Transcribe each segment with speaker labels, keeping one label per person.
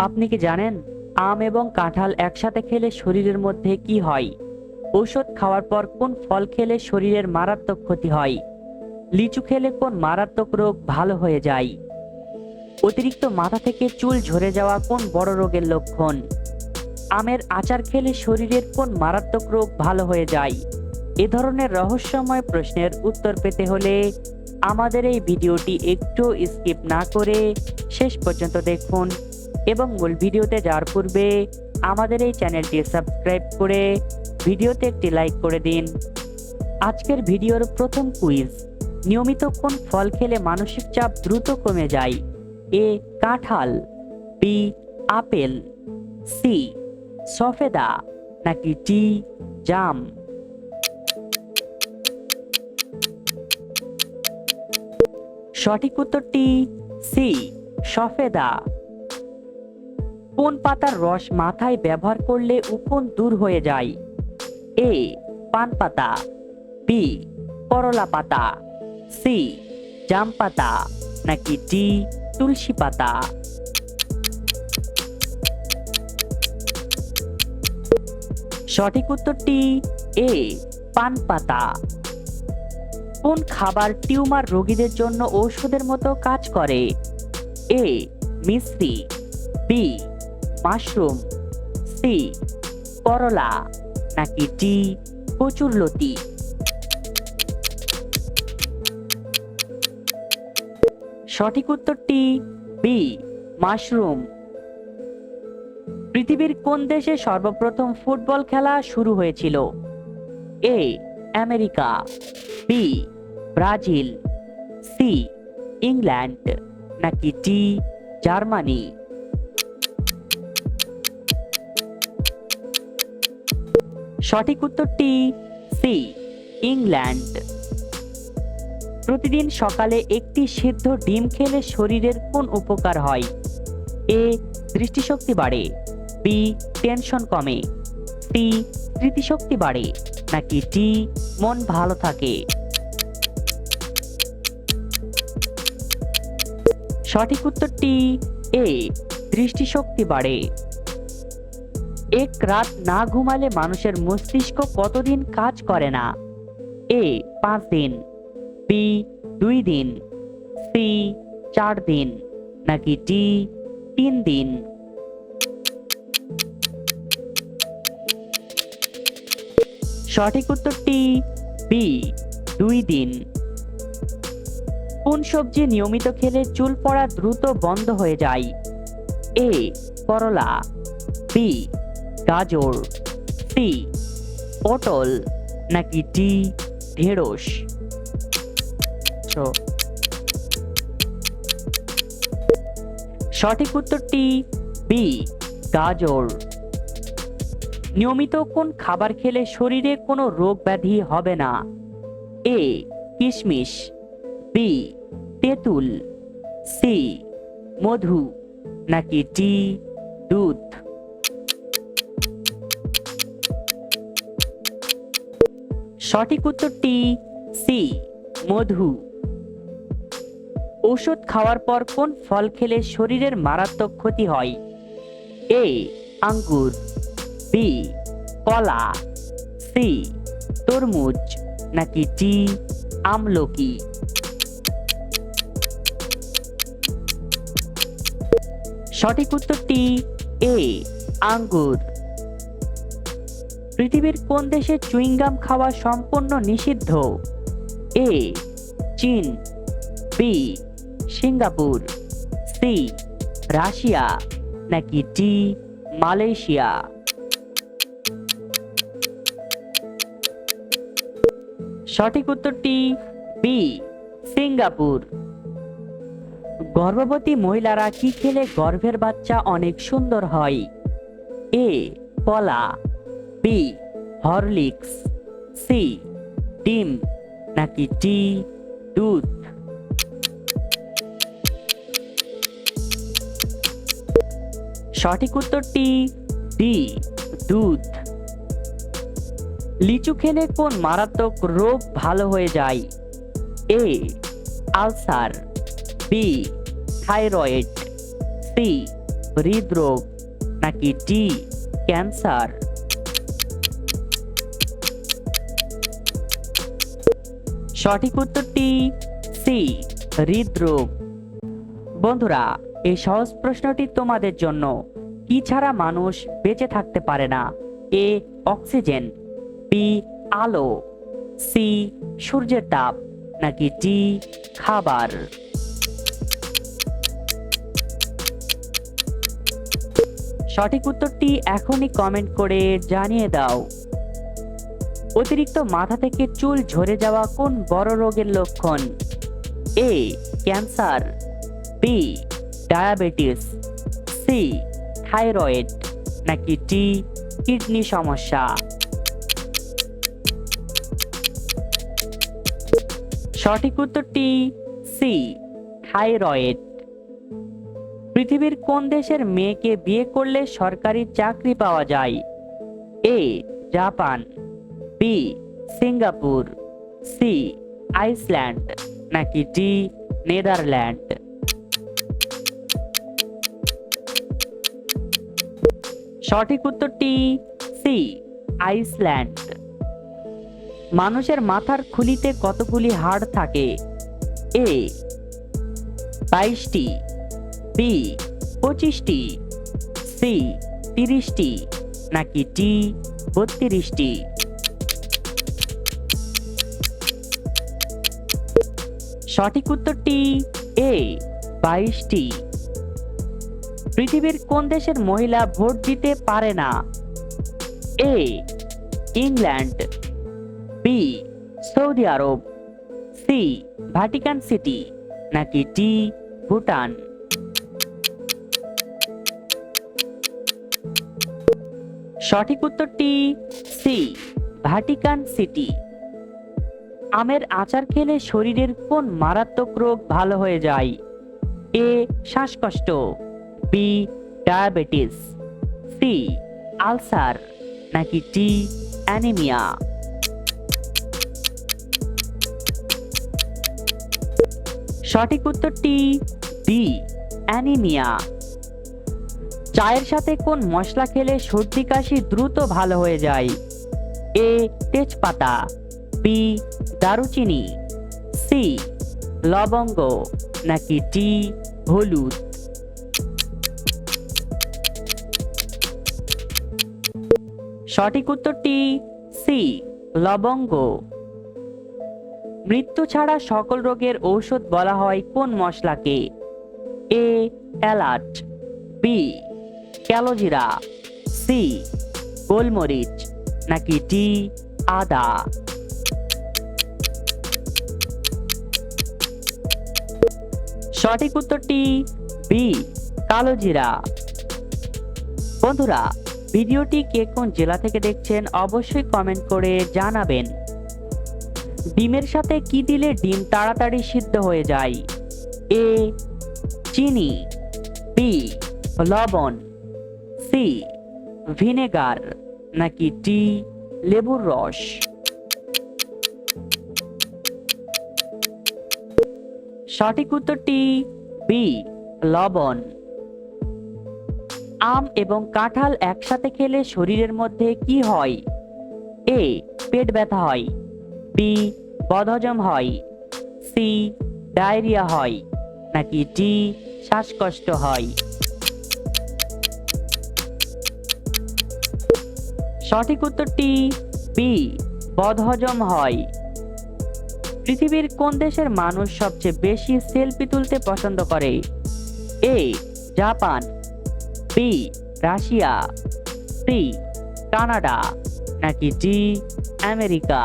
Speaker 1: আপনি কি জানেন আম এবং কাঁঠাল একসাথে খেলে শরীরের মধ্যে কি হয়? ঔষধ খাওয়ার পর কোন ফল খেলে শরীরের মারাত্মক ক্ষতি হয়? লিচু খেলে কোন মারাত্মক রোগ ভালো হয়ে যায়? অতিরিক্ত মাথা থেকে চুল ঝরে যাওয়া কোন বড় রোগের লক্ষণ? আমের আচার খেলে শরীরের কোন মারাত্মক রোগ ভালো হয়ে যায়? এ ধরনের রহস্যময় প্রশ্নের উত্তর পেতে হলে আমাদের এই ভিডিওটি একটু স্কিপ না করে শেষ পর্যন্ত দেখুন এবং মূল ভিডিওতে যাওয়ার পূর্বে আমাদের এই চ্যানেলটি সাবস্ক্রাইব করে ভিডিওতে একটি লাইক করে দিন। আজকের ভিডিওর প্রথম কুইজ, নিয়মিত কোন ফল খেলে মানসিক চাপ দ্রুত কমে যায়? এ কাঁঠাল, বি আপেল, সি সফেদা, নাকি ডি জাম? সঠিক উত্তরটি সি সফেদা। কোন পাতার রস মাথায় ব্যবহার করলে উকুন দূর হয়ে যায়? এ পান পাতা, বি করলা পাতা, সি জাম পাতা, নাকি ডি তুলসী পাতা? সঠিক উত্তরটি এ পান পাতা। কোন খাবার টিউমার রোগীদের জন্য ঔষধের মতো কাজ করে? এ মিশ্রি, বি মাশরুম, সি করলা, নাকি ডি কচুরলতি? সঠিক উত্তরটি বি মাশরুম। পৃথিবীর কোন দেশে সর্বপ্রথম ফুটবল খেলা শুরু হয়েছিল? A America, B Brazil, C England, নাকি ডি জার্মানি? সঠিক উত্তরটি সি ইংল্যান্ড। প্রতিদিন সকালে একটি সিদ্ধ ডিম খেলে শরীরের কোন উপকার হয়? এ দৃষ্টিশক্তি বাড়ে, বি টেনশন কমে, সি স্মৃতিশক্তি বাড়ে, নাকি ডি মন ভালো থাকে? সঠিক উত্তরটি এ দৃষ্টিশক্তি বাড়ে। এক রাত না ঘুমালে মানুষের মস্তিষ্ক কতদিন কাজ করে না? এ 5 দিন, বি 2 দিন, সি 4 দিন, নাকি ডি 3 দিন? সঠিক উত্তরটি বি 2 দিন। কোন সবজি নিয়মিত খেলে চুল পড়া দ্রুত বন্ধ হয়ে যায়? এ করলা, বি গাজর, সি পটল, নাকি ডি ঢেঁড়স? সঠিক উত্তরটি বি গাজর। নিয়মিত কোন খাবার খেলে শরীরে কোনো রোগ ব্যাধি হবে না? এ কিশমিশ, বি তেঁতুল, সি মধু, নাকি ডি দুধ? সঠিক উত্তরটি সি মধু। ঔষধ খাওয়ার পর কোন ফল খেলে শরীরের মারাত্মক ক্ষতি হয়? এ আঙ্গুর, বি কলা, সি তরমুজ, নাকি ডি আমলকি? সঠিক উত্তরটি এ আঙ্গুর। পৃথিবীর কোন দেশে চুইংগাম খাওয়া সম্পূর্ণ নিষিদ্ধ? এ চীন, বি সিঙ্গাপুর, সি রাশিয়া, নাকি ডি মালয়েশিয়া? সঠিক উত্তরটি বি সিঙ্গাপুর। গর্ভবতী মহিলারা কি খেলে গর্ভের বাচ্চা অনেক সুন্দর হয়? এ কলা, বি হরলিক্স, সি ডিম, নাকি ডি দুধ? সঠিক উত্তরটি ডি দুধ। লিচু খেলে কোন মারাত্মক রোগ ভালো হয়ে যায়? A ulcer, B thyroid, C হৃদরোগ নাকি ডি ক্যান্সার? সঠিক উত্তরটি সি হৃদরোগ। বন্ধুরা, এই সহজ প্রশ্নটি তোমাদের জন্য। কি ছাড়া মানুষ বেঁচে থাকতে পারে না? এ অক্সিজেন, বি আলো, সি সূর্যের তাপ নাকি ডি খাবার? সঠিক উত্তরটি এখনই কমেন্ট করে জানিয়ে দাও। অতিরিক্ত মাথা থেকে চুল ঝরে যাওয়া কোন বড় রোগের লক্ষণ? A cancer, B diabetes, C thyroid নাকি ডি কিডনি সমস্যা? সঠিক উত্তরটি সি থাইরয়েড। পৃথিবীর কোন দেশের মেয়েকে বিয়ে করলে সরকারি চাকরি পাওয়া যায়? A Japan, B Singapore, C Iceland নাকি ডি নেদারল্যান্ড? সঠিক উত্তরটি সি আইসল্যান্ড। মানুষের মাথার খুলিতে কতগুলি হাড় থাকে? এ 22টি, বি 25টি, সি 30টি নাকি ডি 32টি? সঠিক উত্তরটি এ 22টি। পৃথিবীর কোন দেশের মহিলা ভোট দিতে পারে না? এ ইংল্যান্ড, বি সৌদি আরব, সি ভ্যাটিকান সিটি নাকি ডি ভুটান? সঠিক উত্তরটি সি ভ্যাটিকান সিটি। আমের আচার খেলে শরীরের কোন মারাত্মক রোগ ভালো হয়ে যায়? এ শ্বাসকষ্ট, বি ডায়াবেটিস, সি আলসার নাকি ডি অ্যানিমিয়া? সঠিক উত্তরটি ডি অ্যানিমিয়া। চায়ের সাথে কোন মশলা খেলে সর্দি কাশি দ্রুত ভালো হয়ে যায়? এ তেজপাতা, বি দারুচিনি, সি লবঙ্গ নাকি ডি হলুদ? সঠিক উত্তরটি সি লবঙ্গ। মৃত্যু ছাড়া সকল রোগের ঔষধ বলা হয় কোন মশলাকে? এ এলাচ, বি ক্যালোজিরা, সি গোলমরিচ নাকি ডি আদা? সঠিক উত্তরটি বি কালোজিরা। বন্ধুরা, ভিডিওটি কে কোন জেলা থেকে দেখছেন অবশ্যই কমেন্ট করে জানাবেন। ডিমের সাথে কি দিলে ডিম তাড়াতাড়ি সিদ্ধ হয়ে যায়? এ চিনি, বি লবণ, সি ভিনেগার নাকি ডি লেবুর রস? সঠিক উত্তরটি বি লবণ। আম এবং কাঁঠাল একসাথে খেলে শরীরের মধ্যে কি হয়? এ পেট ব্যথা হয়, বি বদহজম হয়, সি ডায়রিয়া হয় নাকি ডি শ্বাসকষ্ট হয়? সঠিক উত্তরটি বি বদহজম হয়। পৃথিবীর কোন দেশের মানুষ সবচেয়ে বেশি সেলফি তুলতে পছন্দ করে? A Japan, B Russia, C Canada নাকি ডি আমেরিকা?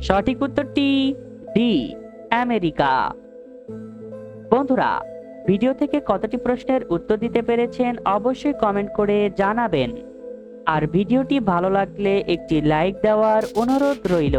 Speaker 1: সঠিক উত্তরটি ডি আমেরিকা। বন্ধুরা, ভিডিও থেকে কতটি প্রশ্নের উত্তর দিতে পেরেছেন অবশ্যই কমেন্ট করে জানাবেন। আর ভিডিওটি ভালো লাগলে একটি লাইক দেওয়ার অনুরোধ রইল।